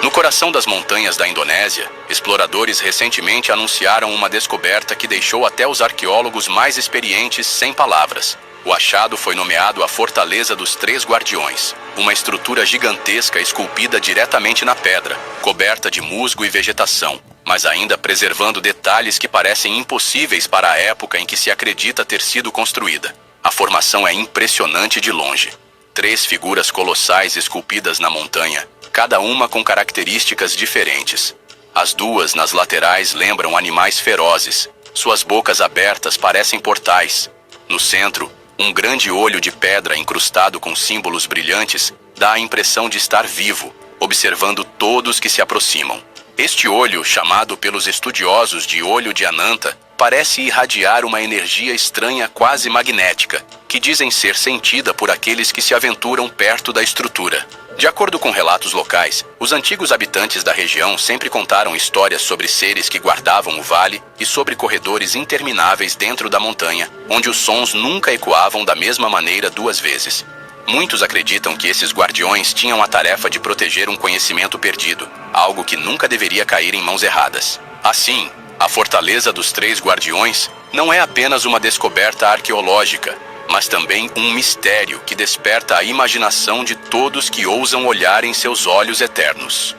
No coração das montanhas da Indonésia, exploradores recentemente anunciaram uma descoberta que deixou até os arqueólogos mais experientes sem palavras. O achado foi nomeado a Fortaleza dos Três Guardiões, uma estrutura gigantesca esculpida diretamente na pedra, coberta de musgo e vegetação, mas ainda preservando detalhes que parecem impossíveis para a época em que se acredita ter sido construída. A formação é impressionante de longe. 3 figuras colossais esculpidas na montanha, cada uma com características diferentes. As 2 nas laterais lembram animais ferozes. Suas bocas abertas parecem portais. No centro, um grande olho de pedra incrustado com símbolos brilhantes dá a impressão de estar vivo, observando todos que se aproximam. Este olho, chamado pelos estudiosos de olho de Ananta, parece irradiar uma energia estranha quase magnética, que dizem ser sentida por aqueles que se aventuram perto da estrutura. De acordo com relatos locais, os antigos habitantes da região sempre contaram histórias sobre seres que guardavam o vale e sobre corredores intermináveis dentro da montanha, onde os sons nunca ecoavam da mesma maneira 2 vezes. Muitos acreditam que esses guardiões tinham a tarefa de proteger um conhecimento perdido, algo que nunca deveria cair em mãos erradas. Assim, a Fortaleza dos Três Guardiões não é apenas uma descoberta arqueológica, mas também um mistério que desperta a imaginação de todos que ousam olhar em seus olhos eternos.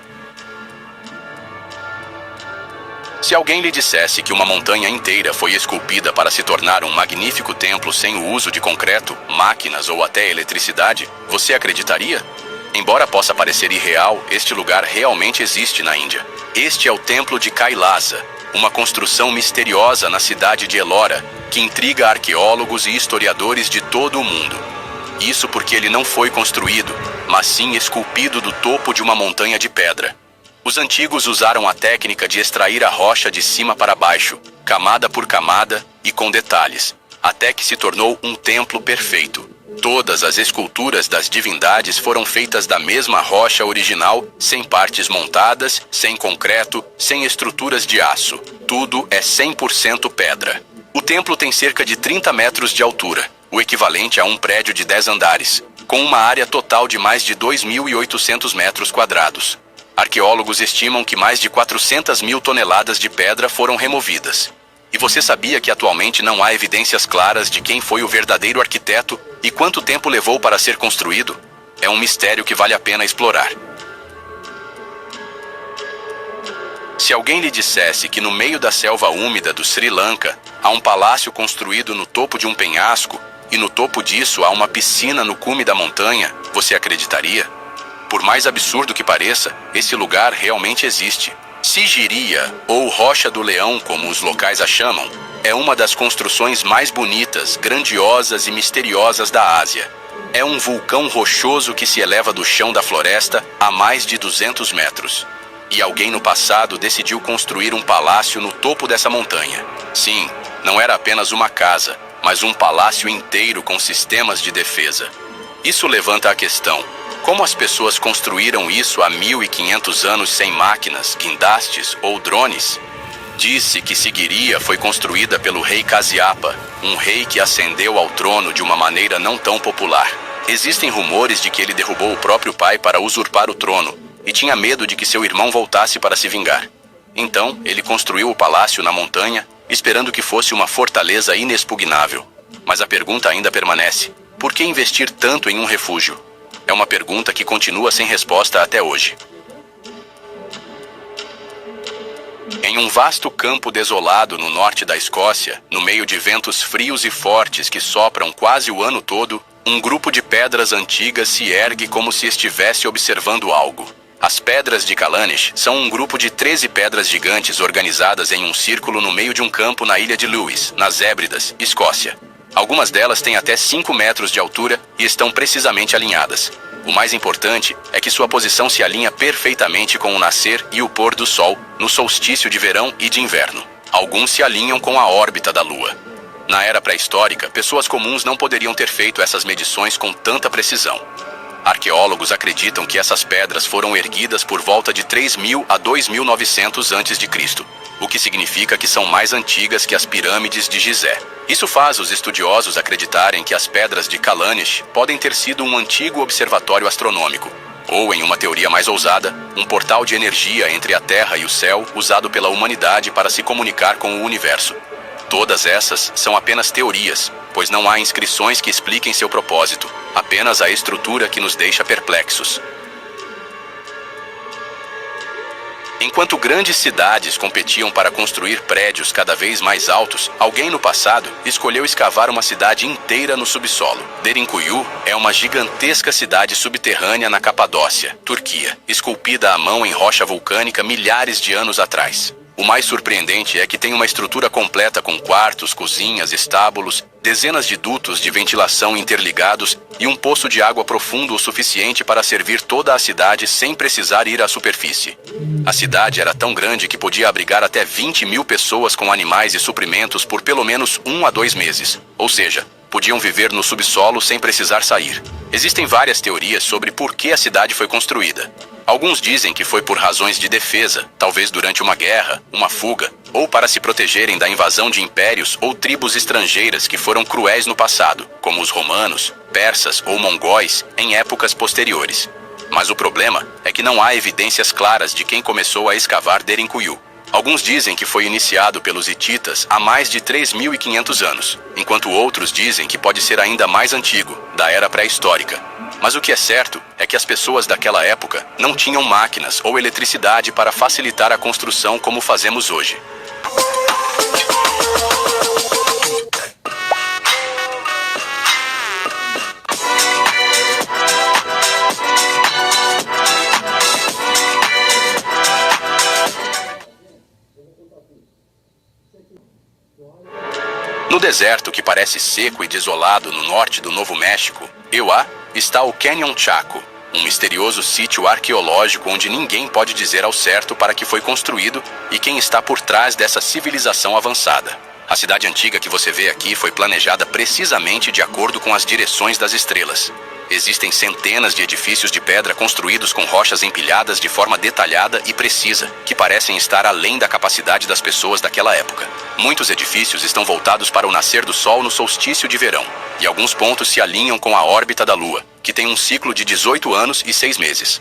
Se alguém lhe dissesse que uma montanha inteira foi esculpida para se tornar um magnífico templo sem o uso de concreto, máquinas ou até eletricidade, você acreditaria? Embora possa parecer irreal, este lugar realmente existe na Índia. Este é o Templo de Kailasa, uma construção misteriosa na cidade de Ellora, que intriga arqueólogos e historiadores de todo o mundo. Isso porque ele não foi construído, mas sim esculpido do topo de uma montanha de pedra. Os antigos usaram a técnica de extrair a rocha de cima para baixo, camada por camada e com detalhes, até que se tornou um templo perfeito. Todas as esculturas das divindades foram feitas da mesma rocha original, sem partes montadas, sem concreto, sem estruturas de aço. Tudo é 100% pedra. O templo tem cerca de 30 metros de altura, o equivalente a um prédio de 10 andares, com uma área total de mais de 2.800 metros quadrados. Arqueólogos estimam que mais de 400 mil toneladas de pedra foram removidas. E você sabia que atualmente não há evidências claras de quem foi o verdadeiro arquiteto e quanto tempo levou para ser construído? É um mistério que vale a pena explorar. Se alguém lhe dissesse que no meio da selva úmida do Sri Lanka há um palácio construído no topo de um penhasco e no topo disso há uma piscina no cume da montanha, você acreditaria? Por mais absurdo que pareça, esse lugar realmente existe. Sigiria, ou Rocha do Leão, como os locais a chamam, é uma das construções mais bonitas, grandiosas e misteriosas da Ásia. É um vulcão rochoso que se eleva do chão da floresta a mais de 200 metros. E alguém no passado decidiu construir um palácio no topo dessa montanha. Sim, não era apenas uma casa, mas um palácio inteiro com sistemas de defesa. Isso levanta a questão: como as pessoas construíram isso há 1.500 anos sem máquinas, guindastes ou drones? Disse que Sigiriya foi construída pelo rei Kasyapa, um rei que ascendeu ao trono de uma maneira não tão popular. Existem rumores de que ele derrubou o próprio pai para usurpar o trono e tinha medo de que seu irmão voltasse para se vingar. Então, ele construiu o palácio na montanha, esperando que fosse uma fortaleza inexpugnável. Mas a pergunta ainda permanece: por que investir tanto em um refúgio? É uma pergunta que continua sem resposta até hoje. Em um vasto campo desolado no norte da Escócia, no meio de ventos frios e fortes que sopram quase o ano todo, um grupo de pedras antigas se ergue como se estivesse observando algo. As Pedras de Callanish são um grupo de 13 pedras gigantes organizadas em um círculo no meio de um campo na ilha de Lewis, nas Hébridas, Escócia. Algumas delas têm até 5 metros de altura e estão precisamente alinhadas. O mais importante é que sua posição se alinha perfeitamente com o nascer e o pôr do sol no solstício de verão e de inverno. Alguns se alinham com a órbita da Lua. Na era pré-histórica, pessoas comuns não poderiam ter feito essas medições com tanta precisão. Arqueólogos acreditam que essas pedras foram erguidas por volta de 3.000 a 2.900 a.C., o que significa que são mais antigas que as pirâmides de Gizé. Isso faz os estudiosos acreditarem que as Pedras de Callanish podem ter sido um antigo observatório astronômico. Ou, em uma teoria mais ousada, um portal de energia entre a Terra e o céu usado pela humanidade para se comunicar com o universo. Todas essas são apenas teorias, pois não há inscrições que expliquem seu propósito, apenas a estrutura que nos deixa perplexos. Enquanto grandes cidades competiam para construir prédios cada vez mais altos, alguém no passado escolheu escavar uma cidade inteira no subsolo. Derinkuyu é uma gigantesca cidade subterrânea na Capadócia, Turquia, esculpida à mão em rocha vulcânica milhares de anos atrás. O mais surpreendente é que tem uma estrutura completa com quartos, cozinhas, estábulos, dezenas de dutos de ventilação interligados e um poço de água profundo o suficiente para servir toda a cidade sem precisar ir à superfície. A cidade era tão grande que podia abrigar até 20.000 pessoas com animais e suprimentos por pelo menos 1 a 2 meses. Ou seja, podiam viver no subsolo sem precisar sair. Existem várias teorias sobre por que a cidade foi construída. Alguns dizem que foi por razões de defesa, talvez durante uma guerra, uma fuga, ou para se protegerem da invasão de impérios ou tribos estrangeiras que foram cruéis no passado, como os romanos, persas ou mongóis, em épocas posteriores. Mas o problema é que não há evidências claras de quem começou a escavar Derinkuyu. Alguns dizem que foi iniciado pelos hititas há mais de 3.500 anos, enquanto outros dizem que pode ser ainda mais antigo, da era pré-histórica. Mas o que é certo é que as pessoas daquela época não tinham máquinas ou eletricidade para facilitar a construção como fazemos hoje. No deserto que parece seco e desolado no norte do Novo México, Ewa, está o Canyon Chaco, um misterioso sítio arqueológico onde ninguém pode dizer ao certo para que foi construído e quem está por trás dessa civilização avançada. A cidade antiga que você vê aqui foi planejada precisamente de acordo com as direções das estrelas. Existem centenas de edifícios de pedra construídos com rochas empilhadas de forma detalhada e precisa, que parecem estar além da capacidade das pessoas daquela época. Muitos edifícios estão voltados para o nascer do sol no solstício de verão, e alguns pontos se alinham com a órbita da Lua, que tem um ciclo de 18 anos e 6 meses.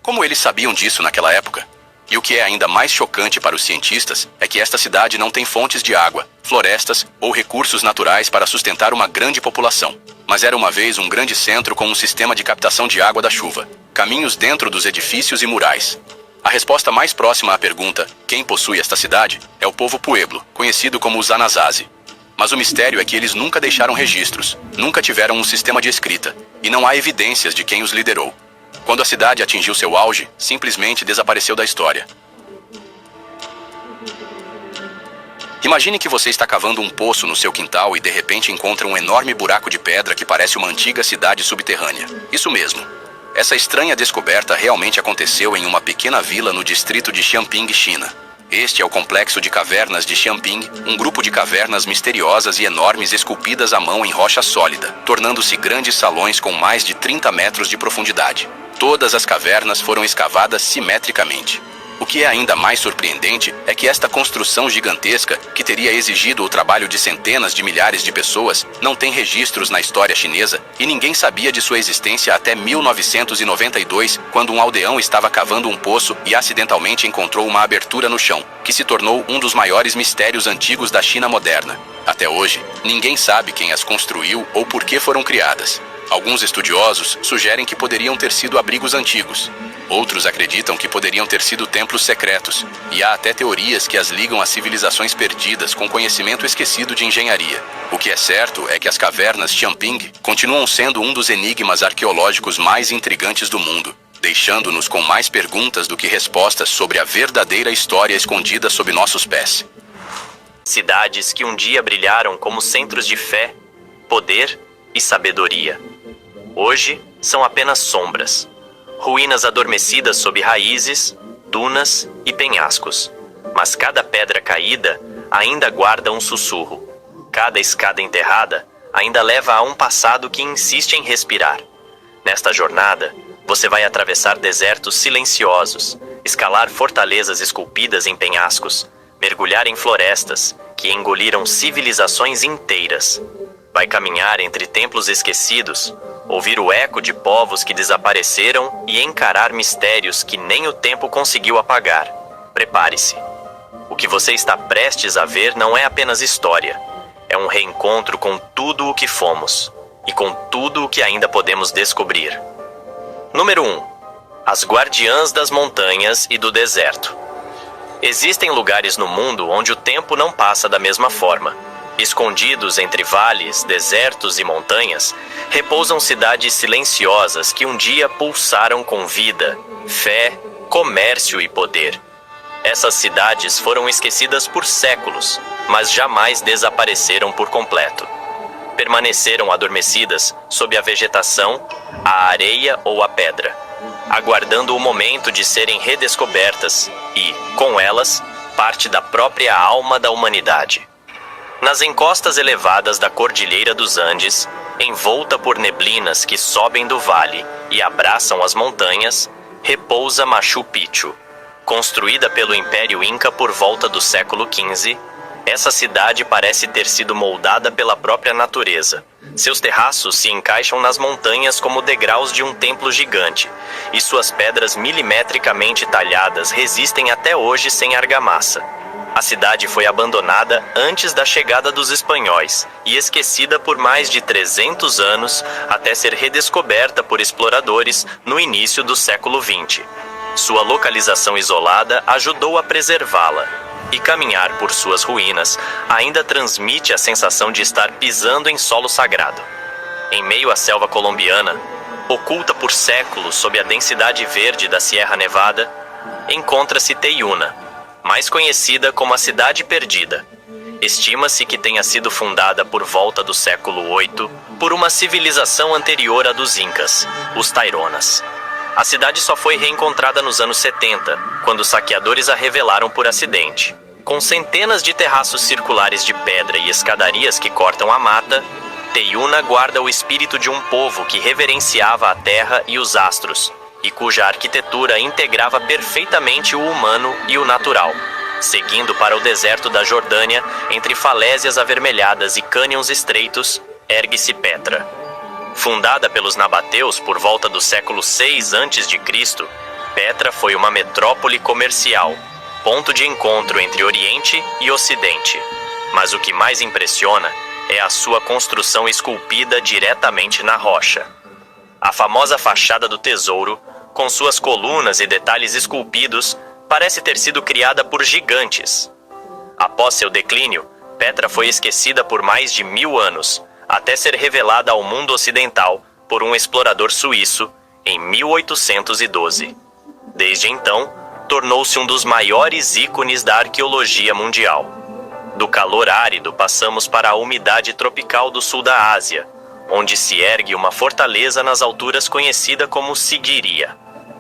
Como eles sabiam disso naquela época? E o que é ainda mais chocante para os cientistas é que esta cidade não tem fontes de água, florestas ou recursos naturais para sustentar uma grande população. Mas era uma vez um grande centro com um sistema de captação de água da chuva, caminhos dentro dos edifícios e murais. A resposta mais próxima à pergunta, quem possui esta cidade, é o povo Pueblo, conhecido como os Anasazi. Mas o mistério é que eles nunca deixaram registros, nunca tiveram um sistema de escrita, e não há evidências de quem os liderou. Quando a cidade atingiu seu auge, simplesmente desapareceu da história. Imagine que você está cavando um poço no seu quintal e de repente encontra um enorme buraco de pedra que parece uma antiga cidade subterrânea. Isso mesmo. Essa estranha descoberta realmente aconteceu em uma pequena vila no distrito de Xianping, China. Este é o complexo de cavernas de Xianping, um grupo de cavernas misteriosas e enormes esculpidas à mão em rocha sólida, tornando-se grandes salões com mais de 30 metros de profundidade. Todas as cavernas foram escavadas simetricamente. O que é ainda mais surpreendente é que esta construção gigantesca, que teria exigido o trabalho de centenas de milhares de pessoas, não tem registros na história chinesa e ninguém sabia de sua existência até 1992, quando um aldeão estava cavando um poço e acidentalmente encontrou uma abertura no chão, que se tornou um dos maiores mistérios antigos da China moderna. Até hoje, ninguém sabe quem as construiu ou por que foram criadas. Alguns estudiosos sugerem que poderiam ter sido abrigos antigos. Outros acreditam que poderiam ter sido templos secretos, e há até teorias que as ligam a civilizações perdidas com conhecimento esquecido de engenharia. O que é certo é que as cavernas Xianping continuam sendo um dos enigmas arqueológicos mais intrigantes do mundo, deixando-nos com mais perguntas do que respostas sobre a verdadeira história escondida sob nossos pés. Cidades que um dia brilharam como centros de fé, poder e sabedoria. Hoje são apenas sombras. Ruínas adormecidas sob raízes, dunas e penhascos. Mas cada pedra caída ainda guarda um sussurro. Cada escada enterrada ainda leva a um passado que insiste em respirar. Nesta jornada, você vai atravessar desertos silenciosos, escalar fortalezas esculpidas em penhascos, mergulhar em florestas que engoliram civilizações inteiras. Vai caminhar entre templos esquecidos, ouvir o eco de povos que desapareceram e encarar mistérios que nem o tempo conseguiu apagar. Prepare-se. O que você está prestes a ver não é apenas história. É um reencontro com tudo o que fomos e com tudo o que ainda podemos descobrir. Número 1. As Guardiãs das Montanhas e do Deserto. Existem lugares no mundo onde o tempo não passa da mesma forma. Escondidos entre vales, desertos e montanhas, repousam cidades silenciosas que um dia pulsaram com vida, fé, comércio e poder. Essas cidades foram esquecidas por séculos, mas jamais desapareceram por completo. Permaneceram adormecidas sob a vegetação, a areia ou a pedra, aguardando o momento de serem redescobertas e, com elas, parte da própria alma da humanidade. Nas encostas elevadas da Cordilheira dos Andes, envolta por neblinas que sobem do vale e abraçam as montanhas, repousa Machu Picchu. Construída pelo Império Inca por volta do século XV, essa cidade parece ter sido moldada pela própria natureza. Seus terraços se encaixam nas montanhas como degraus de um templo gigante, e suas pedras milimetricamente talhadas resistem até hoje sem argamassa. A cidade foi abandonada antes da chegada dos espanhóis e esquecida por mais de 300 anos até ser redescoberta por exploradores no início do século XX. Sua localização isolada ajudou a preservá-la, e caminhar por suas ruínas ainda transmite a sensação de estar pisando em solo sagrado. Em meio à selva colombiana, oculta por séculos sob a densidade verde da Sierra Nevada, encontra-se Teyuna, mais conhecida como a Cidade Perdida. Estima-se que tenha sido fundada por volta do século VIII por uma civilização anterior à dos Incas, os Taironas. A cidade só foi reencontrada nos anos 70, quando saqueadores a revelaram por acidente. Com centenas de terraços circulares de pedra e escadarias que cortam a mata, Teyuna guarda o espírito de um povo que reverenciava a terra e os astros, e cuja arquitetura integrava perfeitamente o humano e o natural. Seguindo para o deserto da Jordânia, entre falésias avermelhadas e cânions estreitos, ergue-se Petra. Fundada pelos nabateus por volta do século VI a.C., Petra foi uma metrópole comercial, ponto de encontro entre Oriente e Ocidente. Mas o que mais impressiona é a sua construção esculpida diretamente na rocha. A famosa fachada do tesouro, com suas colunas e detalhes esculpidos, parece ter sido criada por gigantes. Após seu declínio, Petra foi esquecida por mais de 1000 anos, até ser revelada ao mundo ocidental por um explorador suíço em 1812. Desde então, tornou-se um dos maiores ícones da arqueologia mundial. Do calor árido passamos para a umidade tropical do sul da Ásia, onde se ergue uma fortaleza nas alturas conhecida como Sigiriya.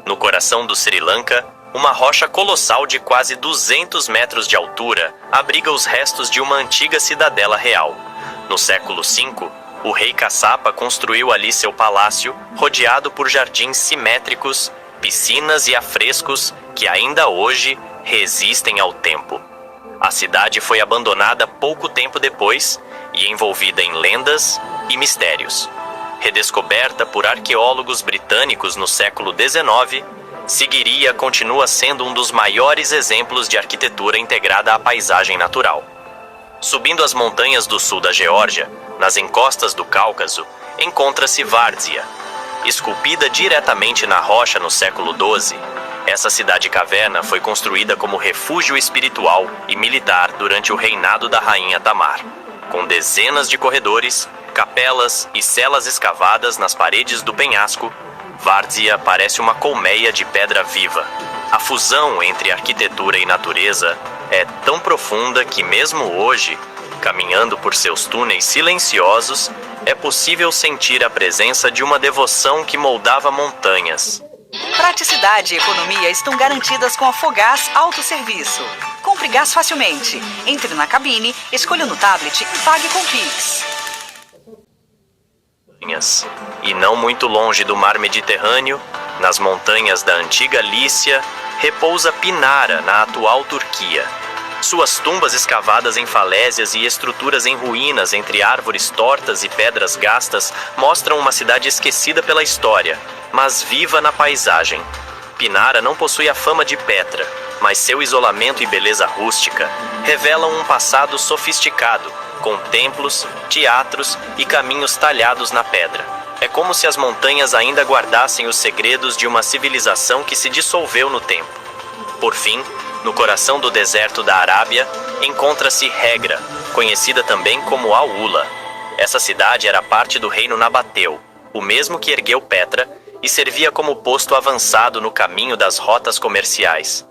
No coração do Sri Lanka, uma rocha colossal de quase 200 metros de altura abriga os restos de uma antiga cidadela real. No século V, o rei Kassapa construiu ali seu palácio, rodeado por jardins simétricos, piscinas e afrescos que ainda hoje resistem ao tempo. A cidade foi abandonada pouco tempo depois e envolvida em lendas e mistérios. Redescoberta por arqueólogos britânicos no século XIX, Sigiriya continua sendo um dos maiores exemplos de arquitetura integrada à paisagem natural. Subindo as montanhas do sul da Geórgia, nas encostas do Cáucaso, encontra-se Várzea. Esculpida diretamente na rocha no século XII, essa cidade-caverna foi construída como refúgio espiritual e militar durante o reinado da rainha Tamar. Com dezenas de corredores, capelas e celas escavadas nas paredes do penhasco, Várzea parece uma colmeia de pedra viva. A fusão entre arquitetura e natureza é tão profunda que mesmo hoje, caminhando por seus túneis silenciosos, é possível sentir a presença de uma devoção que moldava montanhas. Praticidade e economia estão garantidas com a Fogás Autosserviço. Compre gás facilmente. Entre na cabine, escolha no tablet e pague com Pix. E não muito longe do mar Mediterrâneo, nas montanhas da antiga Lícia, repousa Pinara, na atual Turquia. Suas tumbas escavadas em falésias e estruturas em ruínas entre árvores tortas e pedras gastas mostram uma cidade esquecida pela história, mas viva na paisagem. Pinara não possui a fama de Petra, mas seu isolamento e beleza rústica revelam um passado sofisticado, com templos, teatros e caminhos talhados na pedra. É como se as montanhas ainda guardassem os segredos de uma civilização que se dissolveu no tempo. Por fim, no coração do deserto da Arábia, encontra-se Hegra, conhecida também como Al-Ula. Essa cidade era parte do reino Nabateu, o mesmo que ergueu Petra, e servia como posto avançado no caminho das rotas comerciais.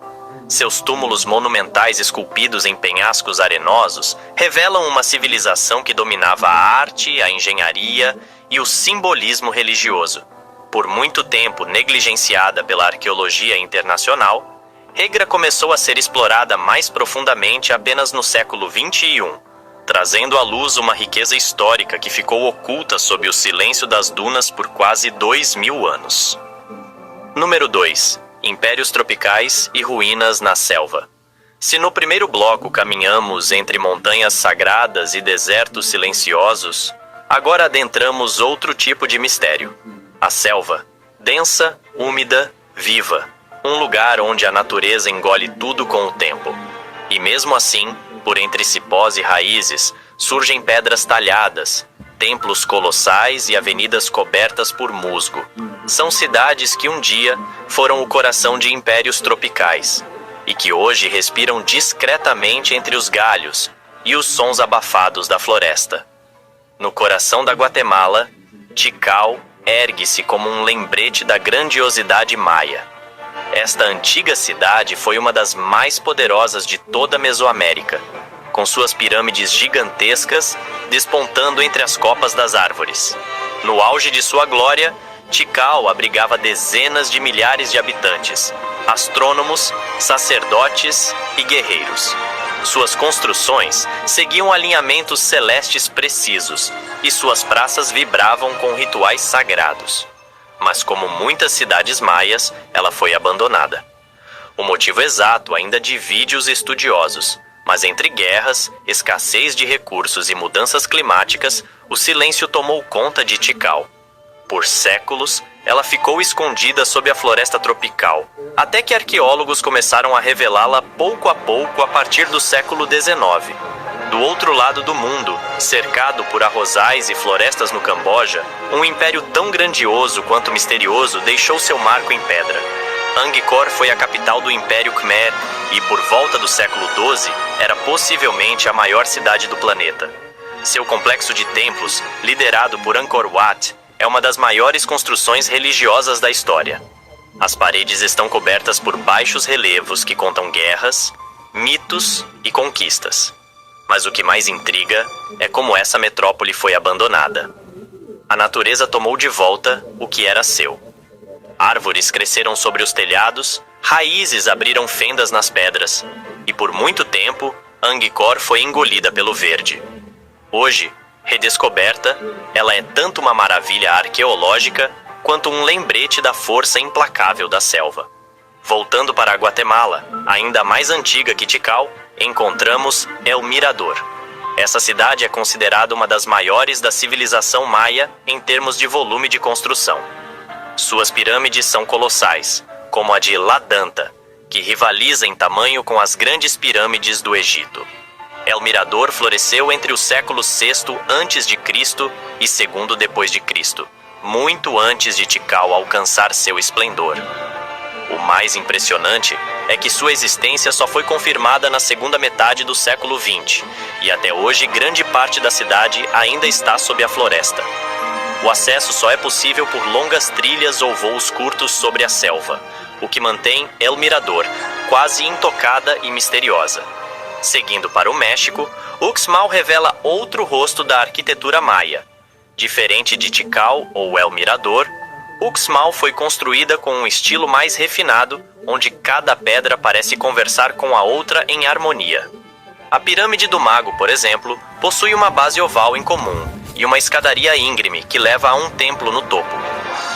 Seus túmulos monumentais esculpidos em penhascos arenosos revelam uma civilização que dominava a arte, a engenharia e o simbolismo religioso. Por muito tempo negligenciada pela arqueologia internacional, Hegra começou a ser explorada mais profundamente apenas no século XXI, trazendo à luz uma riqueza histórica que ficou oculta sob o silêncio das dunas por quase 2000 anos. Número 2. Impérios tropicais e ruínas na selva. Se no primeiro bloco caminhamos entre montanhas sagradas e desertos silenciosos, agora adentramos outro tipo de mistério. A selva, densa, úmida, viva. Um lugar onde a natureza engole tudo com o tempo. E mesmo assim, por entre cipós e raízes, surgem pedras talhadas, templos colossais e avenidas cobertas por musgo. São cidades que um dia foram o coração de impérios tropicais e que hoje respiram discretamente entre os galhos e os sons abafados da floresta. No coração da Guatemala, Tikal ergue-se como um lembrete da grandiosidade maia. Esta antiga cidade foi uma das mais poderosas de toda a Mesoamérica, com suas pirâmides gigantescas despontando entre as copas das árvores. No auge de sua glória, Tikal abrigava dezenas de milhares de habitantes, astrônomos, sacerdotes e guerreiros. Suas construções seguiam alinhamentos celestes precisos e suas praças vibravam com rituais sagrados. Mas como muitas cidades maias, ela foi abandonada. O motivo exato ainda divide os estudiosos, mas entre guerras, escassez de recursos e mudanças climáticas, o silêncio tomou conta de Tikal. Por séculos, ela ficou escondida sob a floresta tropical, até que arqueólogos começaram a revelá-la pouco a pouco a partir do século XIX. Do outro lado do mundo, cercado por arrozais e florestas no Camboja, um império tão grandioso quanto misterioso deixou seu marco em pedra. Angkor foi a capital do Império Khmer e, por volta do século XII, era possivelmente a maior cidade do planeta. Seu complexo de templos, liderado por Angkor Wat, é uma das maiores construções religiosas da história. As paredes estão cobertas por baixos relevos que contam guerras, mitos e conquistas. Mas o que mais intriga é como essa metrópole foi abandonada. A natureza tomou de volta o que era seu. Árvores cresceram sobre os telhados, raízes abriram fendas nas pedras, e por muito tempo, Angkor foi engolida pelo verde. Hoje, redescoberta, ela é tanto uma maravilha arqueológica quanto um lembrete da força implacável da selva. Voltando para a Guatemala, ainda mais antiga que Tikal, encontramos El Mirador. Essa cidade é considerada uma das maiores da civilização maia em termos de volume de construção. Suas pirâmides são colossais, como a de La Danta, que rivaliza em tamanho com as grandes pirâmides do Egito. El Mirador floresceu entre o século VI a.C. e II depois de Cristo, muito antes de Tikal alcançar seu esplendor. O mais impressionante é que sua existência só foi confirmada na segunda metade do século XX, e até hoje grande parte da cidade ainda está sob a floresta. O acesso só é possível por longas trilhas ou voos curtos sobre a selva, o que mantém El Mirador quase intocada e misteriosa. Seguindo para o México, Uxmal revela outro rosto da arquitetura maia. Diferente de Tikal ou El Mirador, Uxmal foi construída com um estilo mais refinado, onde cada pedra parece conversar com a outra em harmonia. A Pirâmide do Mago, por exemplo, possui uma base oval em comum e uma escadaria íngreme que leva a um templo no topo.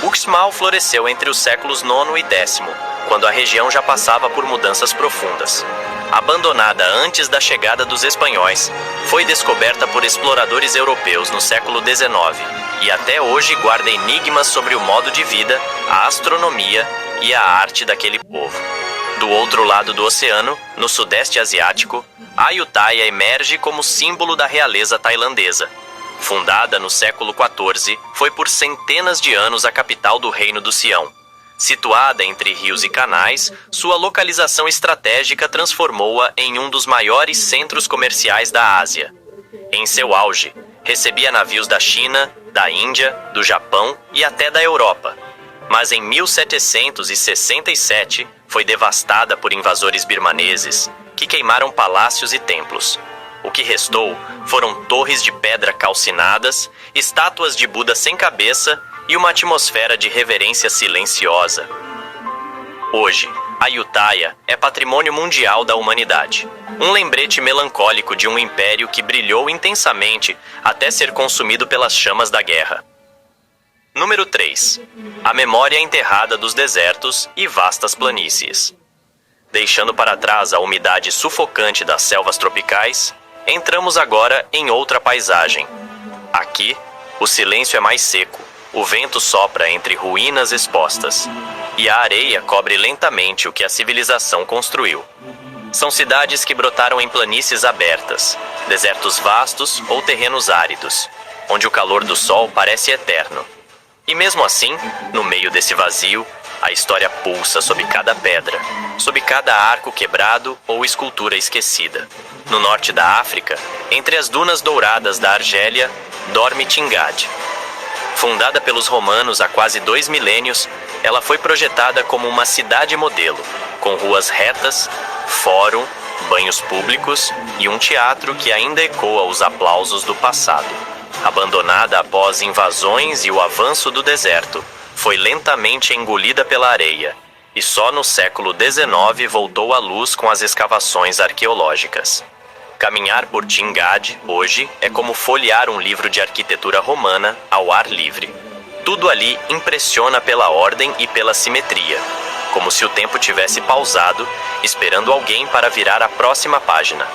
Uxmal floresceu entre os séculos IX e X, quando a região já passava por mudanças profundas. abandonada antes da chegada dos espanhóis, foi descoberta por exploradores europeus no século XIX e até hoje guarda enigmas sobre o modo de vida, a astronomia e a arte daquele povo. Do outro lado do oceano, no sudeste asiático, Ayutthaya emerge como símbolo da realeza tailandesa. Fundada no século XIV, foi por centenas de anos a capital do Reino do Sião. Situada entre rios e canais, sua localização estratégica transformou-a em um dos maiores centros comerciais da Ásia. Em seu auge, recebia navios da China, da Índia, do Japão e até da Europa. Mas em 1767 foi devastada por invasores birmaneses, que queimaram palácios e templos. O que restou foram torres de pedra calcinadas, estátuas de Buda sem cabeça e uma atmosfera de reverência silenciosa. Hoje, Ayutthaya é patrimônio mundial da humanidade. Um lembrete melancólico de um império que brilhou intensamente até ser consumido pelas chamas da guerra. Número 3. A memória enterrada dos desertos e vastas planícies. Deixando para trás a umidade sufocante das selvas tropicais, entramos agora em outra paisagem. Aqui, o silêncio é mais seco. O vento sopra entre ruínas expostas, e a areia cobre lentamente o que a civilização construiu. São cidades que brotaram em planícies abertas, desertos vastos ou terrenos áridos, onde o calor do sol parece eterno. E mesmo assim, no meio desse vazio, a história pulsa sob cada pedra, sob cada arco quebrado ou escultura esquecida. No norte da África, entre as dunas douradas da Argélia, dorme Tingad. Fundada pelos romanos há quase 2 milênios, ela foi projetada como uma cidade modelo, com ruas retas, fórum, banhos públicos e um teatro que ainda ecoa os aplausos do passado. Abandonada após invasões e o avanço do deserto, foi lentamente engolida pela areia, e só no século XIX voltou à luz com as escavações arqueológicas. Caminhar por Tingad, hoje, é como folhear um livro de arquitetura romana ao ar livre. Tudo ali impressiona pela ordem e pela simetria, como se o tempo tivesse pausado, esperando alguém para virar a próxima página.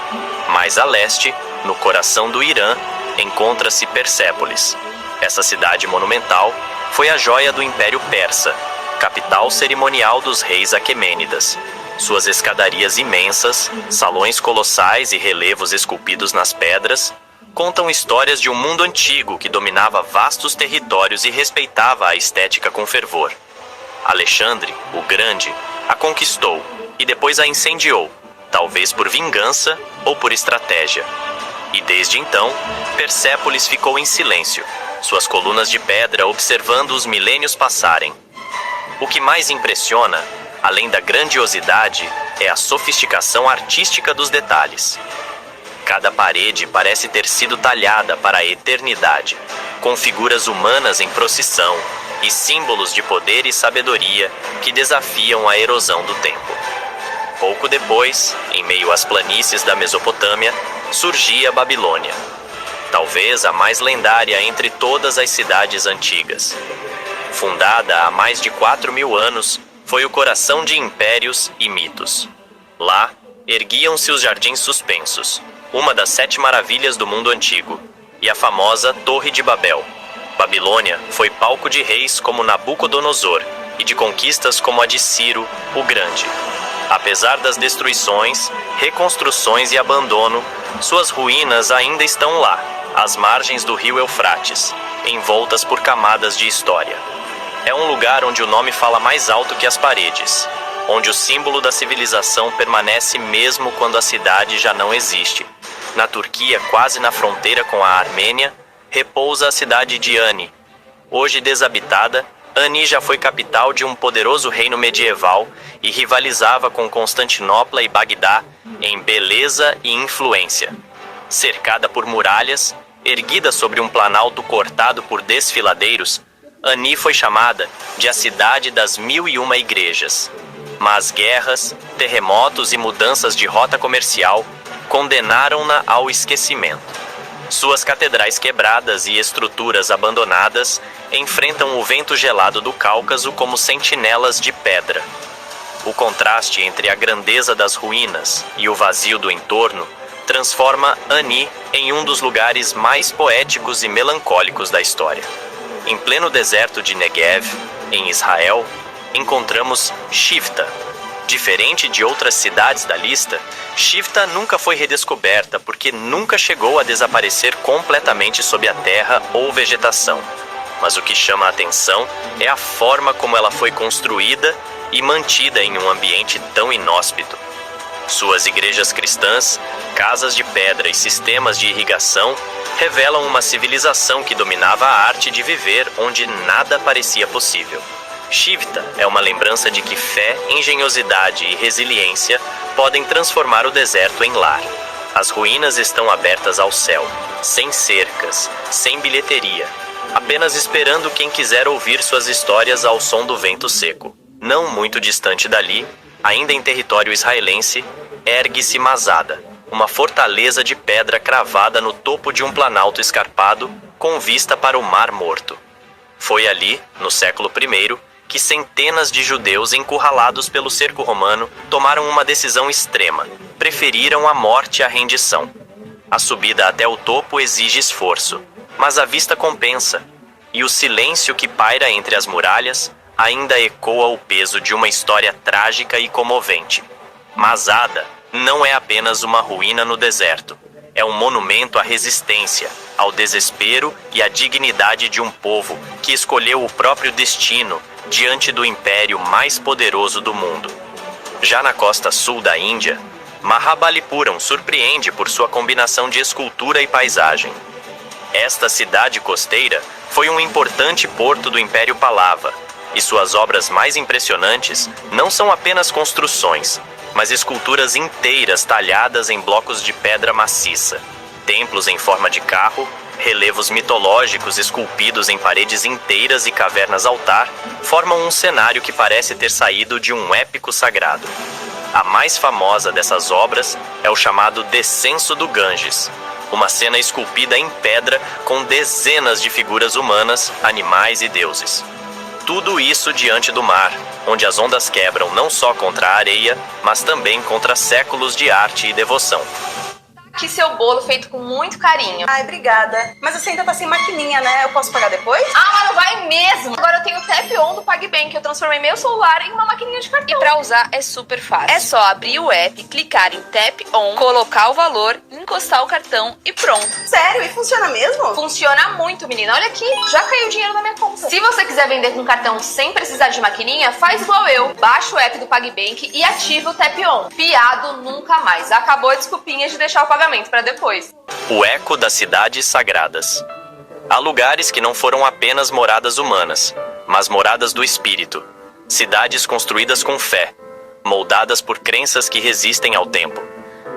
Mais a leste, no coração do Irã, encontra-se Persépolis. Essa cidade monumental foi a joia do Império Persa, capital cerimonial dos reis aquemênidas. Suas escadarias imensas, salões colossais e relevos esculpidos nas pedras contam histórias de um mundo antigo que dominava vastos territórios e respeitava a estética com fervor. Alexandre, o Grande, a conquistou e depois a incendiou, talvez por vingança ou por estratégia. E desde então, Persépolis ficou em silêncio, suas colunas de pedra observando os milênios passarem. O que mais impressiona, além da grandiosidade, é a sofisticação artística dos detalhes. Cada parede parece ter sido talhada para a eternidade, com figuras humanas em procissão e símbolos de poder e sabedoria que desafiam a erosão do tempo. Pouco depois, em meio às planícies da Mesopotâmia, surgia Babilônia, talvez a mais lendária entre todas as cidades antigas. Fundada há mais de 4.000 anos, foi o coração de impérios e mitos. Lá, erguiam-se os jardins suspensos, uma das 7 maravilhas do mundo antigo, e a famosa Torre de Babel. Babilônia foi palco de reis como Nabucodonosor e de conquistas como a de Ciro, o Grande. Apesar das destruições, reconstruções e abandono, suas ruínas ainda estão lá, às margens do rio Eufrates, envoltas por camadas de história. É um lugar onde o nome fala mais alto que as paredes, onde o símbolo da civilização permanece mesmo quando a cidade já não existe. Na Turquia, quase na fronteira com a Armênia, repousa a cidade de Ani. Hoje desabitada, Ani já foi capital de um poderoso reino medieval e rivalizava com Constantinopla e Bagdá em beleza e influência. Cercada por muralhas, erguida sobre um planalto cortado por desfiladeiros, Ani foi chamada de a cidade das 1001 igrejas. Mas guerras, terremotos e mudanças de rota comercial condenaram-na ao esquecimento. Suas catedrais quebradas e estruturas abandonadas enfrentam o vento gelado do Cáucaso como sentinelas de pedra. o contraste entre a grandeza das ruínas e o vazio do entorno transforma Ani em um dos lugares mais poéticos e melancólicos da história. Em pleno deserto de Negev, em Israel, encontramos Shifta. Diferente de outras cidades da lista, Shifta nunca foi redescoberta porque nunca chegou a desaparecer completamente sob a terra ou vegetação. Mas o que chama a atenção é a forma como ela foi construída e mantida em um ambiente tão inóspito. Suas igrejas cristãs, casas de pedra e sistemas de irrigação revelam uma civilização que dominava a arte de viver onde nada parecia possível. Shifta é uma lembrança de que fé, engenhosidade e resiliência podem transformar o deserto em lar. As ruínas estão abertas ao céu, sem cercas, sem bilheteria, apenas esperando quem quiser ouvir suas histórias ao som do vento seco. Não muito distante dali, ainda em território israelense, ergue-se Masada, uma fortaleza de pedra cravada no topo de um planalto escarpado com vista para o Mar Morto. Foi ali, no século I, que centenas de judeus encurralados pelo cerco romano tomaram uma decisão extrema. Preferiram a morte à rendição. A subida até o topo exige esforço, mas a vista compensa, e o silêncio que paira entre as muralhas ainda ecoa o peso de uma história trágica e comovente. Masada não é apenas uma ruína no deserto. É um monumento à resistência, ao desespero e à dignidade de um povo que escolheu o próprio destino diante do império mais poderoso do mundo. Já na costa sul da Índia, Mahabalipuram surpreende por sua combinação de escultura e paisagem. Esta cidade costeira foi um importante porto do Império Pallava, e suas obras mais impressionantes não são apenas construções, mas esculturas inteiras talhadas em blocos de pedra maciça, templos em forma de carro, relevos mitológicos esculpidos em paredes inteiras e cavernas-altar formam um cenário que parece ter saído de um épico sagrado. A mais famosa dessas obras é o chamado Descenso do Ganges, uma cena esculpida em pedra com dezenas de figuras humanas, animais e deuses. Tudo isso diante do mar, onde as ondas quebram não só contra a areia, mas também contra séculos de arte e devoção. Aqui seu bolo feito com muito carinho. Ai, obrigada. Mas você ainda tá sem maquininha, né? Eu posso pagar depois? Ah, mas não vai mesmo! Agora eu tenho o Tap On do PagBank, eu transformei meu celular em uma maquininha de cartão. E pra usar é super fácil. É só abrir o app, clicar em Tap On, colocar o valor, encostar o cartão e pronto. Sério? E funciona mesmo? Funciona muito, menina. Olha aqui, já caiu dinheiro na minha conta. Se você quiser vender com cartão sem precisar de maquininha, faz igual eu. Baixa o app do PagBank e ativa o Tap On. Piado nunca mais. Acabou a desculpinha de deixar o pagamento pra depois. O eco das cidades sagradas. Há lugares que não foram apenas moradas humanas, mas moradas do espírito. Cidades construídas com fé, moldadas por crenças que resistem ao tempo.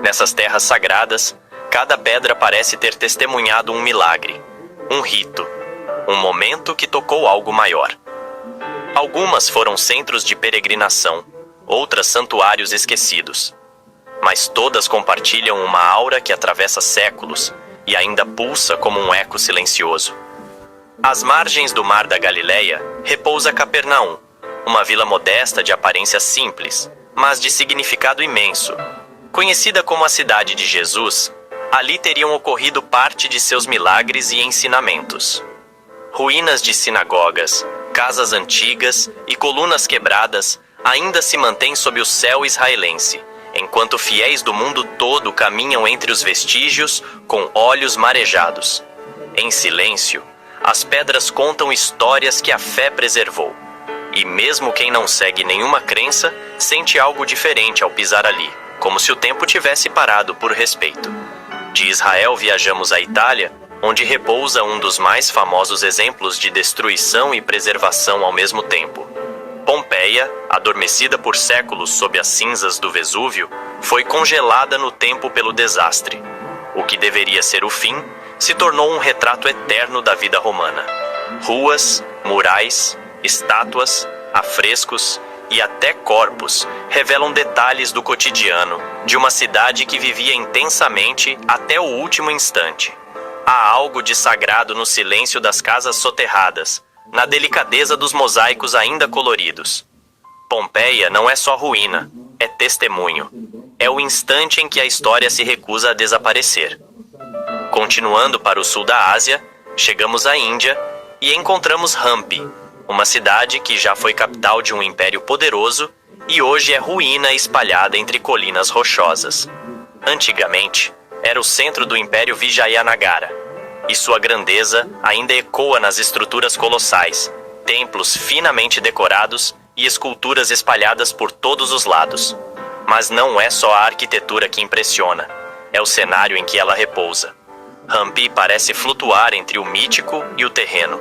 Nessas terras sagradas, cada pedra parece ter testemunhado um milagre, um rito, um momento que tocou algo maior. Algumas foram centros de peregrinação, outras santuários esquecidos. Mas todas compartilham uma aura que atravessa séculos e ainda pulsa como um eco silencioso. Às margens do Mar da Galileia repousa Capernaum, uma vila modesta de aparência simples, mas de significado imenso. Conhecida como a cidade de Jesus, ali teriam ocorrido parte de seus milagres e ensinamentos. Ruínas de sinagogas, casas antigas e colunas quebradas ainda se mantêm sob o céu israelense, enquanto fiéis do mundo todo caminham entre os vestígios com olhos marejados. Em silêncio, as pedras contam histórias que a fé preservou. E mesmo quem não segue nenhuma crença, sente algo diferente ao pisar ali, como se o tempo tivesse parado por respeito. De Israel viajamos à Itália, onde repousa um dos mais famosos exemplos de destruição e preservação ao mesmo tempo. Pompeia, adormecida por séculos sob as cinzas do Vesúvio, foi congelada no tempo pelo desastre. O que deveria ser o fim se tornou um retrato eterno da vida romana. Ruas, murais, estátuas, afrescos e até corpos revelam detalhes do cotidiano de uma cidade que vivia intensamente até o último instante. Há algo de sagrado no silêncio das casas soterradas, na delicadeza dos mosaicos ainda coloridos. Pompeia não é só ruína, é testemunho. É o instante em que a história se recusa a desaparecer. Continuando para o sul da Ásia, chegamos à Índia e encontramos Hampi, uma cidade que já foi capital de um império poderoso e hoje é ruína espalhada entre colinas rochosas. Antigamente, era o centro do Império Vijayanagara, e sua grandeza ainda ecoa nas estruturas colossais, templos finamente decorados e esculturas espalhadas por todos os lados. Mas não é só a arquitetura que impressiona, é o cenário em que ela repousa. Hampi parece flutuar entre o mítico e o terreno.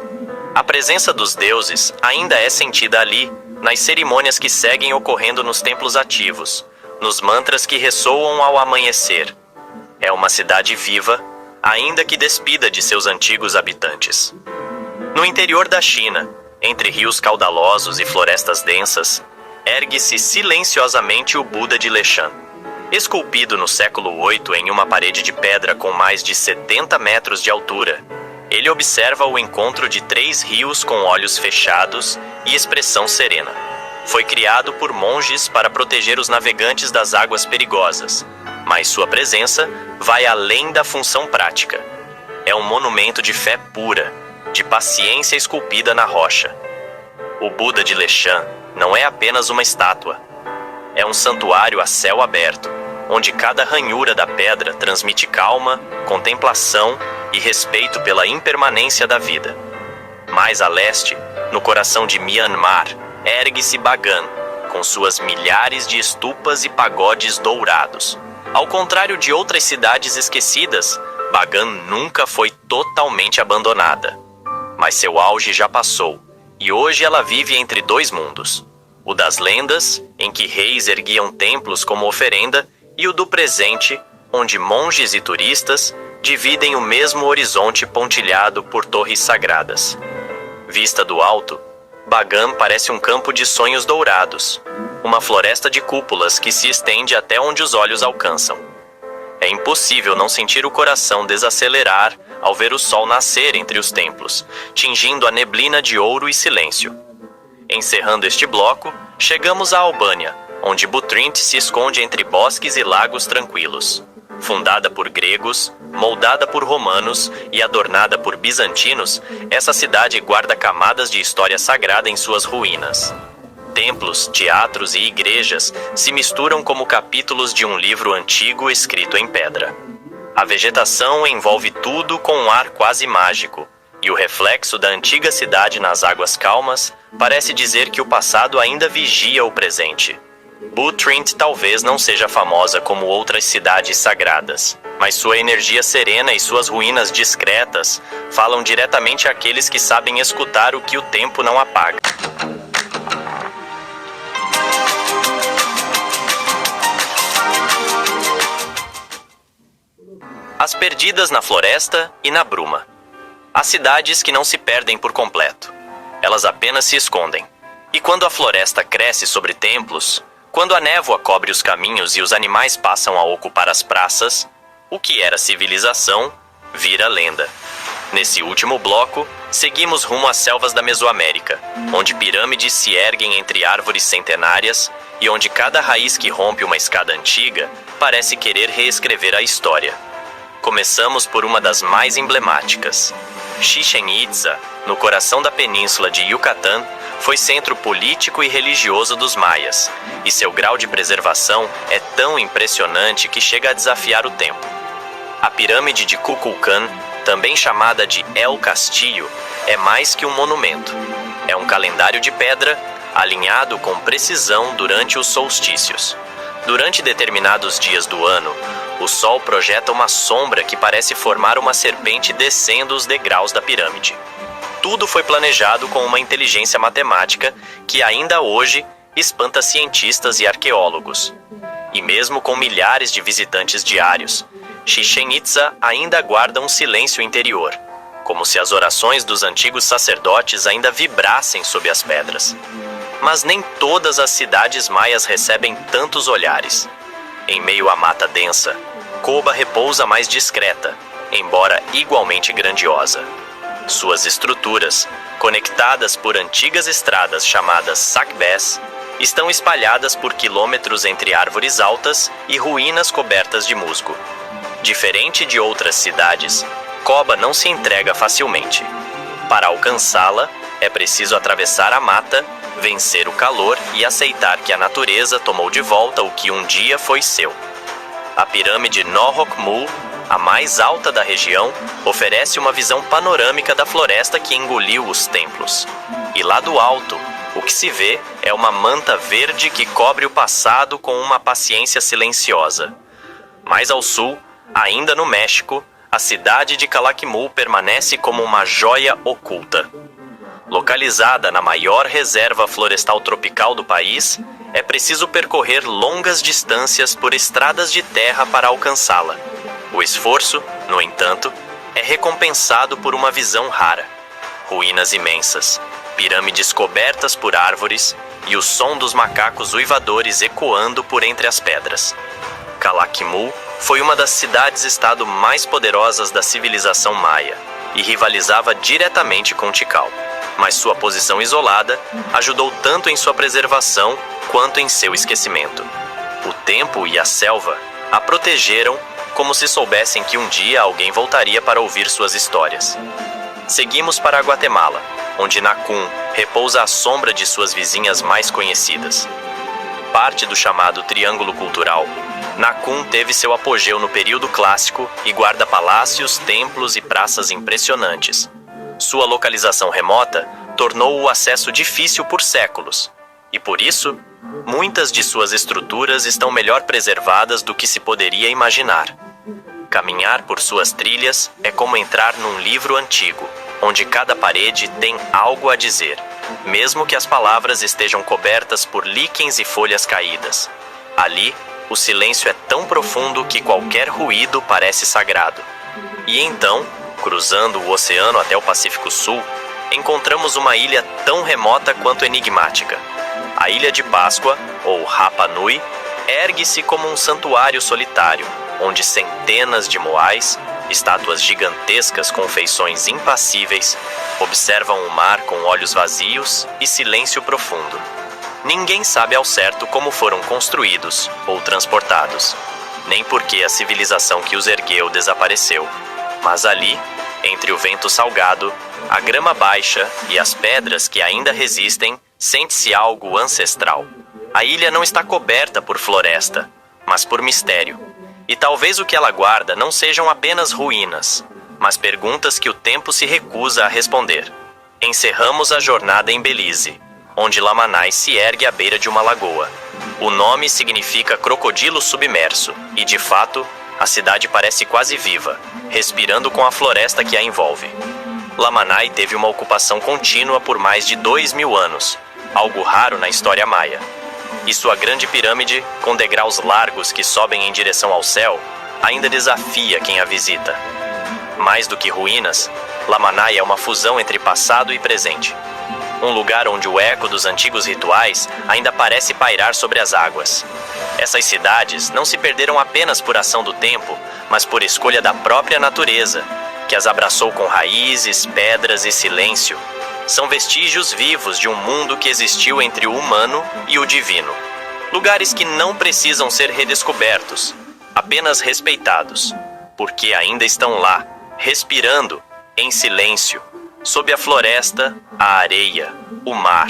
A presença dos deuses ainda é sentida ali, nas cerimônias que seguem ocorrendo nos templos ativos, nos mantras que ressoam ao amanhecer. É uma cidade viva, ainda que despida de seus antigos habitantes. No interior da China, entre rios caudalosos e florestas densas, ergue-se silenciosamente o Buda de Leshan. Esculpido no século VIII em uma parede de pedra com mais de 70 metros de altura, ele observa o encontro de 3 rios com olhos fechados e expressão serena. Foi criado por monges para proteger os navegantes das águas perigosas, mas sua presença vai além da função prática. É um monumento de fé pura, de paciência esculpida na rocha. O Buda de Leshan não é apenas uma estátua. É um santuário a céu aberto, onde cada ranhura da pedra transmite calma, contemplação e respeito pela impermanência da vida. Mais a leste, no coração de Myanmar, ergue-se Bagan, com suas milhares de estupas e pagodes dourados. Ao contrário de outras cidades esquecidas, Bagan nunca foi totalmente abandonada. Mas seu auge já passou, e hoje ela vive entre 2 mundos. O das lendas, em que reis erguiam templos como oferenda, e o do presente, onde monges e turistas dividem o mesmo horizonte pontilhado por torres sagradas. Vista do alto, Bagan parece um campo de sonhos dourados, uma floresta de cúpulas que se estende até onde os olhos alcançam. É impossível não sentir o coração desacelerar ao ver o sol nascer entre os templos, tingindo a neblina de ouro e silêncio. Encerrando este bloco, chegamos à Albânia, onde Butrint se esconde entre bosques e lagos tranquilos. Fundada por gregos, moldada por romanos e adornada por bizantinos, essa cidade guarda camadas de história sagrada em suas ruínas. Templos, teatros e igrejas se misturam como capítulos de um livro antigo escrito em pedra. A vegetação envolve tudo com um ar quase mágico, e o reflexo da antiga cidade nas águas calmas parece dizer que o passado ainda vigia o presente. Butrint talvez não seja famosa como outras cidades sagradas, mas sua energia serena e suas ruínas discretas falam diretamente àqueles que sabem escutar o que o tempo não apaga. As perdidas na floresta e na bruma. Há cidades que não se perdem por completo. Elas apenas se escondem. E quando a floresta cresce sobre templos, quando a névoa cobre os caminhos e os animais passam a ocupar as praças, o que era civilização vira lenda. Nesse último bloco, seguimos rumo às selvas da Mesoamérica, onde pirâmides se erguem entre árvores centenárias e onde cada raiz que rompe uma escada antiga parece querer reescrever a história. Começamos por uma das mais emblemáticas. Chichén Itzá, no coração da península de Yucatán, foi centro político e religioso dos maias, e seu grau de preservação é tão impressionante que chega a desafiar o tempo. A pirâmide de Kukulcán, também chamada de El Castillo, é mais que um monumento. É um calendário de pedra, alinhado com precisão durante os solstícios. Durante determinados dias do ano, o sol projeta uma sombra que parece formar uma serpente descendo os degraus da pirâmide. Tudo foi planejado com uma inteligência matemática que ainda hoje espanta cientistas e arqueólogos. E mesmo com milhares de visitantes diários, Chichén Itzá ainda guarda um silêncio interior, como se as orações dos antigos sacerdotes ainda vibrassem sob as pedras. Mas nem todas as cidades maias recebem tantos olhares. Em meio à mata densa, Coba repousa mais discreta, embora igualmente grandiosa. Suas estruturas, conectadas por antigas estradas chamadas sacbés, estão espalhadas por quilômetros entre árvores altas e ruínas cobertas de musgo. Diferente de outras cidades, Koba não se entrega facilmente. Para alcançá-la, é preciso atravessar a mata, vencer o calor e aceitar que a natureza tomou de volta o que um dia foi seu. A pirâmide Nohok Mul, a mais alta da região, oferece uma visão panorâmica da floresta que engoliu os templos. E lá do alto, o que se vê é uma manta verde que cobre o passado com uma paciência silenciosa. Mais ao sul, ainda no México, a cidade de Calakmul permanece como uma joia oculta. Localizada na maior reserva florestal tropical do país, é preciso percorrer longas distâncias por estradas de terra para alcançá-la. O esforço, no entanto, é recompensado por uma visão rara. Ruínas imensas, pirâmides cobertas por árvores e o som dos macacos uivadores ecoando por entre as pedras. Calakmul foi uma das cidades-estado mais poderosas da civilização maia e rivalizava diretamente com Tikal. Mas sua posição isolada ajudou tanto em sua preservação quanto em seu esquecimento. O tempo e a selva a protegeram como se soubessem que um dia alguém voltaria para ouvir suas histórias. Seguimos para a Guatemala, onde Nacum repousa à sombra de suas vizinhas mais conhecidas. Parte do chamado Triângulo Cultural, Nacum teve seu apogeu no período clássico e guarda palácios, templos e praças impressionantes. Sua localização remota tornou o acesso difícil por séculos, e por isso, muitas de suas estruturas estão melhor preservadas do que se poderia imaginar. Caminhar por suas trilhas é como entrar num livro antigo, onde cada parede tem algo a dizer, mesmo que as palavras estejam cobertas por líquens e folhas caídas. Ali, o silêncio é tão profundo que qualquer ruído parece sagrado. E então, cruzando o oceano até o Pacífico Sul, encontramos uma ilha tão remota quanto enigmática. A Ilha de Páscoa, ou Rapa Nui, ergue-se como um santuário solitário, onde centenas de moais, estátuas gigantescas com feições impassíveis, observam o mar com olhos vazios e silêncio profundo. Ninguém sabe ao certo como foram construídos ou transportados, nem por que a civilização que os ergueu desapareceu. Mas ali, entre o vento salgado, a grama baixa e as pedras que ainda resistem, sente-se algo ancestral. A ilha não está coberta por floresta, mas por mistério. E talvez o que ela guarda não sejam apenas ruínas, mas perguntas que o tempo se recusa a responder. Encerramos a jornada em Belize, onde Lamanai se ergue à beira de uma lagoa. O nome significa crocodilo submerso, e de fato, a cidade parece quase viva, respirando com a floresta que a envolve. Lamanai teve uma ocupação contínua por mais de 2000 anos, algo raro na história maia. E sua grande pirâmide, com degraus largos que sobem em direção ao céu, ainda desafia quem a visita. Mais do que ruínas, Lamanai é uma fusão entre passado e presente. Um lugar onde o eco dos antigos rituais ainda parece pairar sobre as águas. Essas cidades não se perderam apenas por ação do tempo, mas por escolha da própria natureza, que as abraçou com raízes, pedras e silêncio. São vestígios vivos de um mundo que existiu entre o humano e o divino. Lugares que não precisam ser redescobertos, apenas respeitados, porque ainda estão lá, respirando, em silêncio, sob a floresta, a areia, o mar